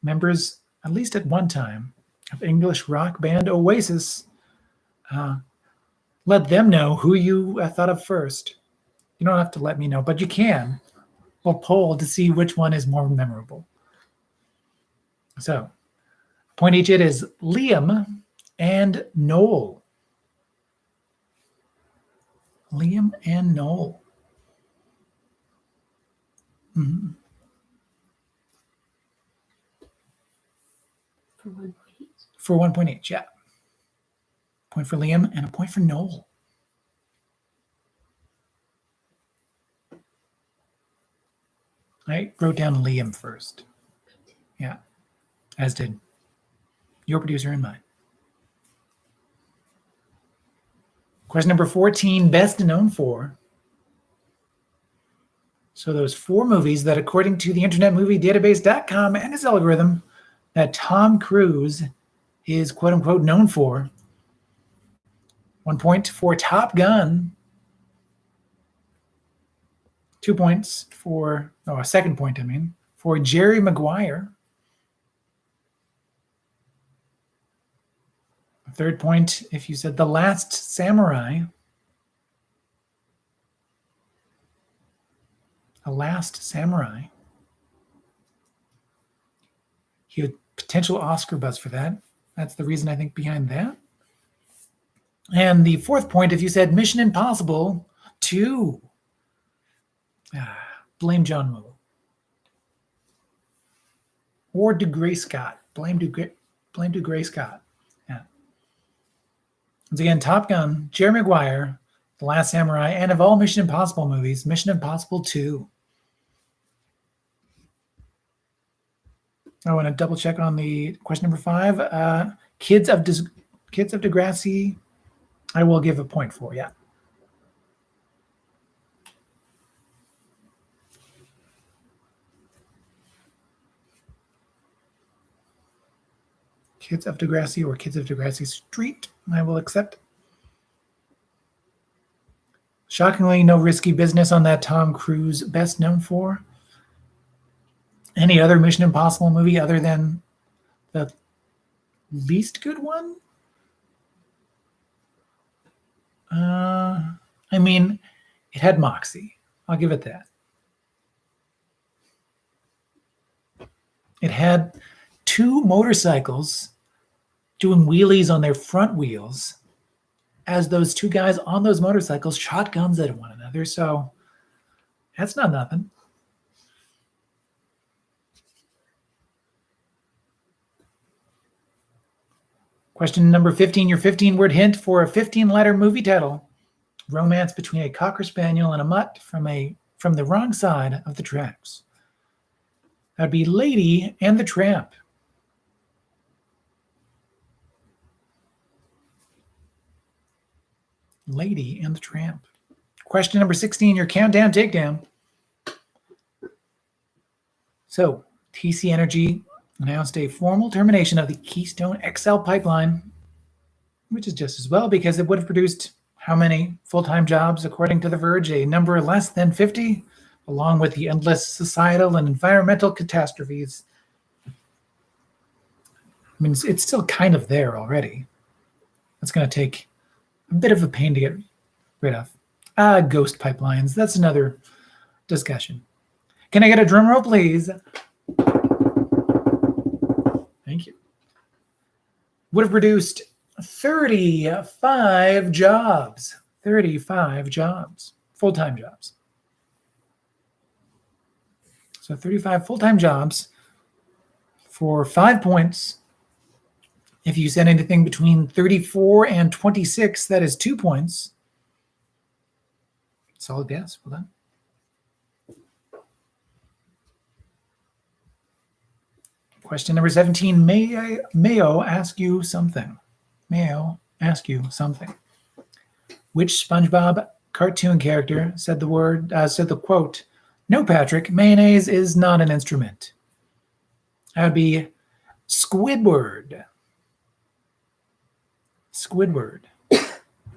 Members, at least at one time, of English rock band Oasis. Let them know who you thought of first. You don't have to let me know, but you can. We'll poll to see which one is more memorable. So, point each, it is Liam and Noel. Liam and Noel. Mm-hmm. For 1 point each. For 1 point each, yeah. Point for Liam and a point for Noel. I wrote down Liam first. Yeah, as did your producer and mine. Question number 14, best known for. So those 4 movies that, according to the Internet Movie Database.com and its algorithm, that Tom Cruise is quote unquote known for. 1 point for Top Gun. 2 points for, a second point, for Jerry Maguire. A third point if you said The Last Samurai. The Last Samurai. He had potential Oscar buzz for that. That's the reason I think behind that. And the fourth point, if you said Mission Impossible 2. Blame John Woo. Or DeGray Scott. Blame DeGray Scott. Yeah. Once again, Top Gun, Jerry Maguire, The Last Samurai, and of all Mission Impossible movies, Mission Impossible 2. I want to double check on the question number 5. Kids of Degrassi, I will give a point for, yeah. Kids of Degrassi or Kids of Degrassi Street, I will accept. Shockingly, no risky business on that Tom Cruise best known for. Any other Mission Impossible movie other than the least good one? It had moxie. I'll give it that. It had 2 motorcycles doing wheelies on their front wheels as those 2 guys on those motorcycles shot guns at one another. So that's not nothing. Question number 15, your 15-word hint for a 15-letter movie title. Romance between a Cocker Spaniel and a mutt from the wrong side of the tracks. That'd be Lady and the Tramp. Lady and the Tramp. Question number 16, your countdown takedown. So, TC Energy announced a formal termination of the Keystone XL pipeline, which is just as well because it would have produced how many full-time jobs, according to The Verge? A number less than 50, along with the endless societal and environmental catastrophes. It's still kind of there already. It's going to take a bit of a pain to get rid of. Ghost pipelines. That's another discussion. Can I get a drum roll, please? Thank you. Would have produced 35 jobs. 35 jobs. Full-time jobs. So 35 full-time jobs for 5 points. If you said anything between 34 and 26, that is 2 points. Solid guess. Well done. Question number 17. Mayo ask you something. Mayo ask you something. Which SpongeBob cartoon character said the quote, "No, Patrick, mayonnaise is not an instrument"? That would be Squidward. Squidward.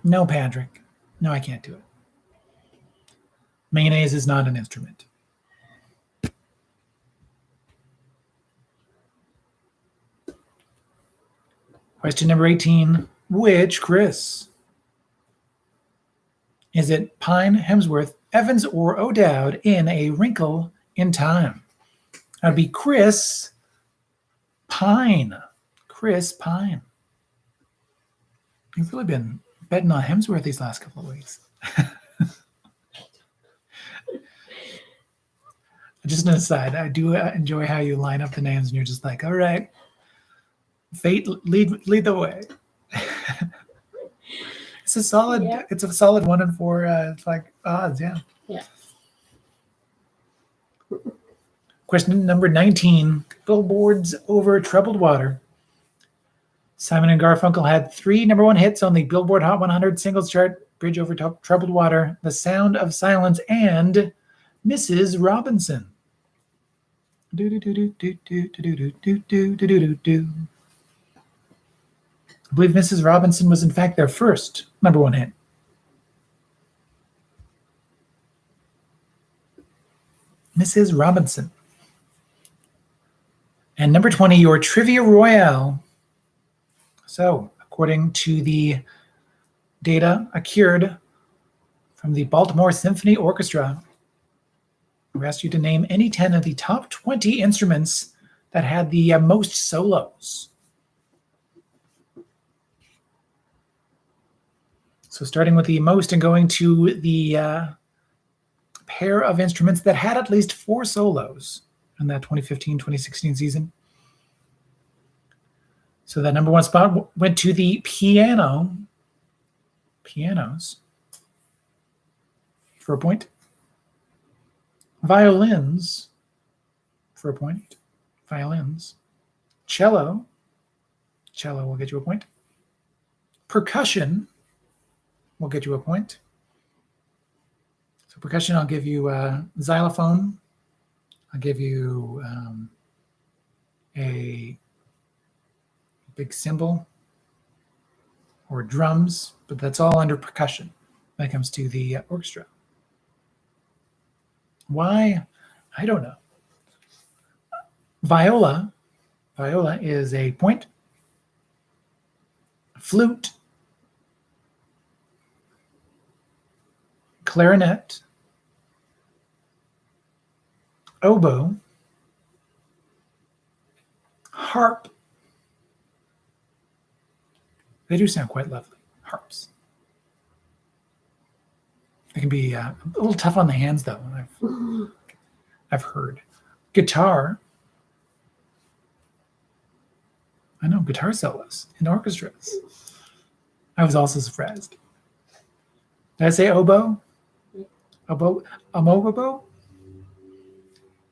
No, Patrick. No, I can't do it. Mayonnaise is not an instrument. Question number 18. Which Chris? Is it Pine, Hemsworth, Evans, or O'Dowd in A Wrinkle in Time? That would be Chris Pine. Chris Pine. You've really been betting on Hemsworth these last couple of weeks. Just an aside, I do enjoy how you line up the names and you're just like, all right, fate, lead the way. It's a solid. Yeah. It's a solid 1 in 4. It's like odds, yeah. Yeah. Question number 19. Billboards over Troubled Water. Simon and Garfunkel had 3 number 1 hits on the Billboard Hot 100 singles chart: Bridge Over Troubled Water, The Sound of Silence, and Mrs. Robinson. I believe Mrs. Robinson was in fact their first number 1 hit. Mrs. Robinson. And number 20, your Trivia Royale. So, according to the data accrued from the Baltimore Symphony Orchestra, we asked you to name any 10 of the top 20 instruments that had the most solos. So starting with the most and going to the pair of instruments that had at least 4 solos in that 2015-2016 season. So that number 1 spot went to the pianos for a point. Violins for a point. Violins. Cello will get you a point. Percussion will get you a point. So percussion, I'll give you xylophone. I'll give you a big cymbal or drums, but that's all under percussion when it comes to the orchestra. Why? I don't know. Viola is a point. Flute, clarinet, oboe, harp. They do sound quite lovely, harps. They can be a little tough on the hands, though, I've heard. Guitar. I know, guitar solos in orchestras. I was also surprised. Did I say oboe? Oboe?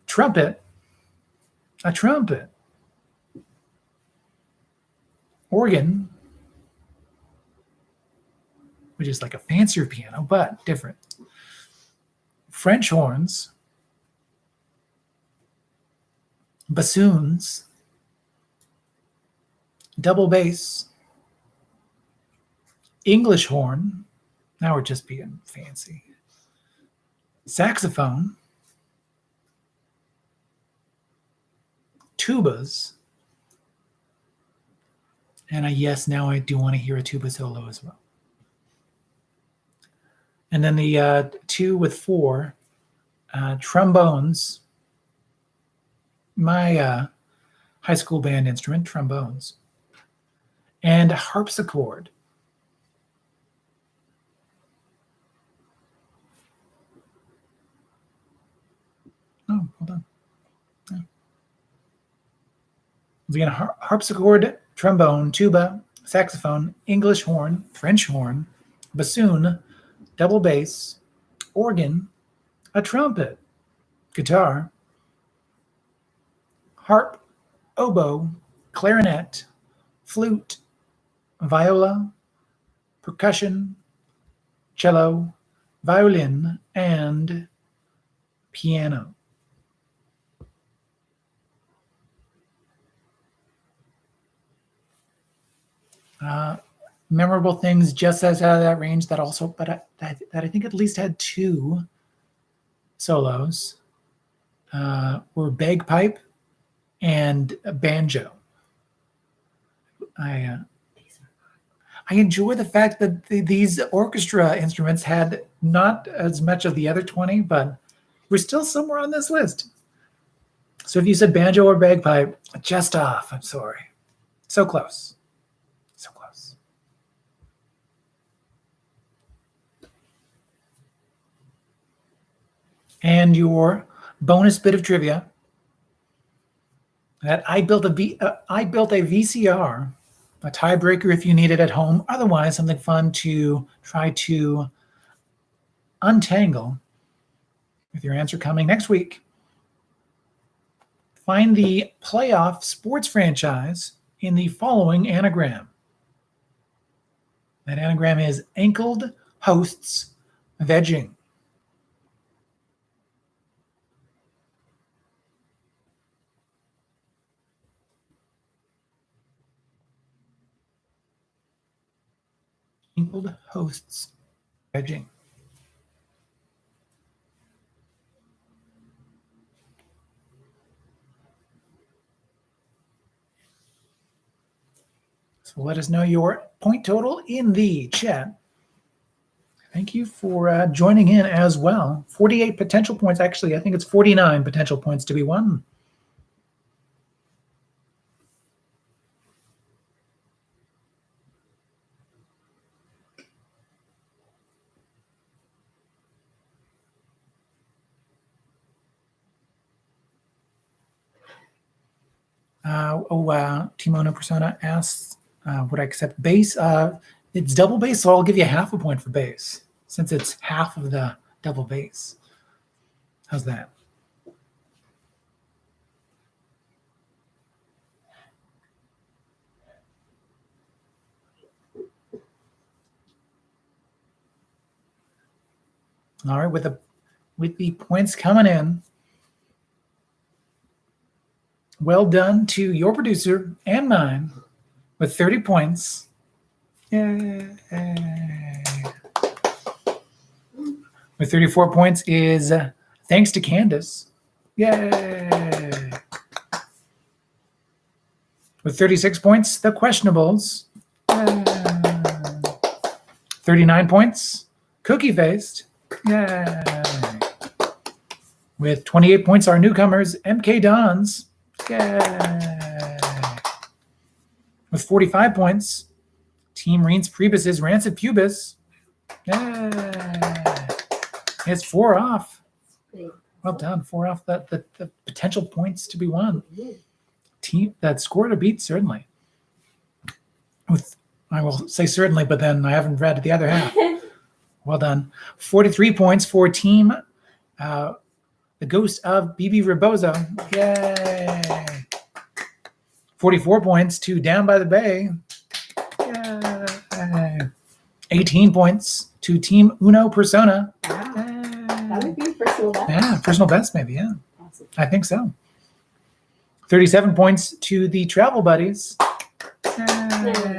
Trumpet. A trumpet. Organ, which is like a fancier piano, but different. French horns. Bassoons. Double bass. English horn. Now we're just being fancy. Saxophone. Tubas. And yes, now I do want to hear a tuba solo as well. And then the 2 with 4, trombones. My high school band instrument, trombones. And harpsichord. Oh, hold on. Yeah. Again, harpsichord, trombone, tuba, saxophone, English horn, French horn, bassoon, double bass, organ, a trumpet, guitar, harp, oboe, clarinet, flute, viola, percussion, cello, violin, and piano. Memorable things just as out of that range that also, but that I think at least had 2 solos were bagpipe and banjo. I enjoy the fact that these orchestra instruments had not as much of the other 20, but we're still somewhere on this list. So if you said banjo or bagpipe, just off. I'm sorry. So close. So close. And your bonus bit of trivia that I built a VCR, a tiebreaker if you need it at home. Otherwise, something fun to try to untangle with your answer coming next week. Find the playoff sports franchise in the following anagram. That anagram is ankled hosts vegging. Ankled hosts vegging. So let us know your point total in the chat. Thank you for joining in as well. 48 potential points. Actually, I think it's 49 potential points to be won. Timono Persona asks, would I accept base? It's double base, so I'll give you half a point for base, since it's half of the double base. How's that? All right, with the points coming in, well done to your producer and mine with 30 points. Yay. With 34 points is thanks to Candace. Yay. With 36 points, the questionables. 39 points, Cookie Faced. Yay. With 28 points, our newcomers, MK Dons. Yay. With 45 points, Team Reens Priebus's Rancid Pubis. Yay. It's 4 off. Well done. 4 off the potential points to be won. Team that score to beat, certainly. I will say certainly, but then I haven't read the other half. Well done. 43 points for Team the Ghost of BB Rebozo. Yay. 44 points to Down by the Bay. Yay. 18 points to Team Uno Persona. Wow. That would be personal best. Yeah, personal best maybe, yeah. Awesome. I think so. 37 points to the Travel Buddies. Yay.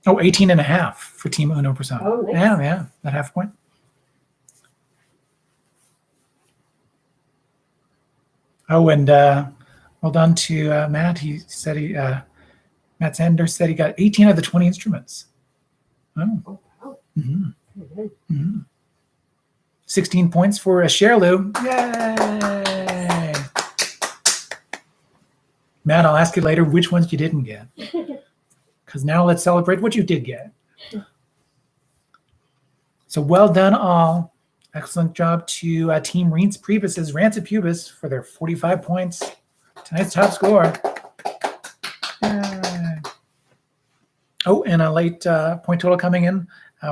Oh, 18 and a half for Team Uno Persona. Oh, nice. Yeah, that half point. Oh, and well done to Matt. He said Matt Sanders said he got 18 of the 20 instruments. Oh. Oh, wow. Mm-hmm. Good. Mm-hmm. 16 points for Sherlu. Yay! Matt, I'll ask you later which ones you didn't get. Because now let's celebrate what you did get. So well done all. Excellent job to Team Reens Priebus's Rancid Pubis for their 45 points. Tonight's top score. Yay. Oh, and a late point total coming in.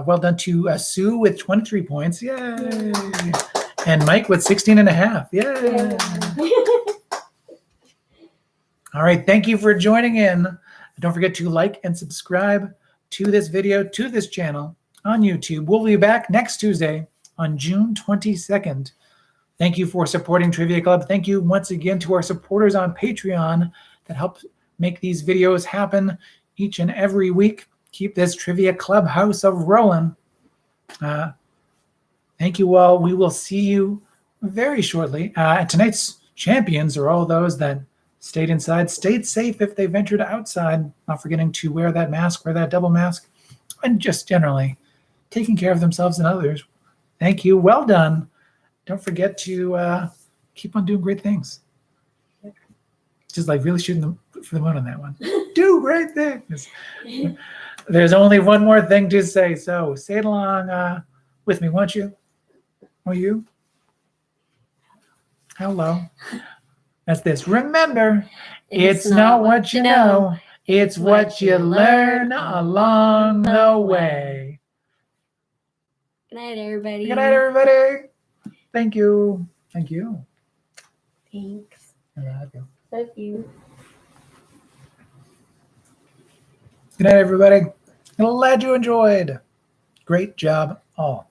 Well done to Sue with 23 points. Yay. And Mike with 16 and a half. Yay. All right. Thank you for joining in. Don't forget to like and subscribe to this video, to this channel on YouTube. We'll be back next Tuesday on June 22nd. Thank you for supporting Trivia Club. Thank you once again to our supporters on Patreon that help make these videos happen each and every week. Keep this Trivia Clubhouse rolling. Thank you all. We will see you very shortly. Tonight's champions are all those that stayed inside, stayed safe if they ventured outside, not forgetting to wear that mask, wear that double mask, and just generally taking care of themselves and others. Thank you. Well done. Don't forget to keep on doing great things. Just like really shooting for the moon on that one. Do great things. There's only one more thing to say, so say it along with me, won't you? Will you? Hello. That's this. Remember, it's not what you know, it's what you learn along the way. Good night, everybody. Good night, everybody. Thank you. Thank you. Thanks. I love you. Love you. Good night, everybody. Glad you enjoyed. Great job, all.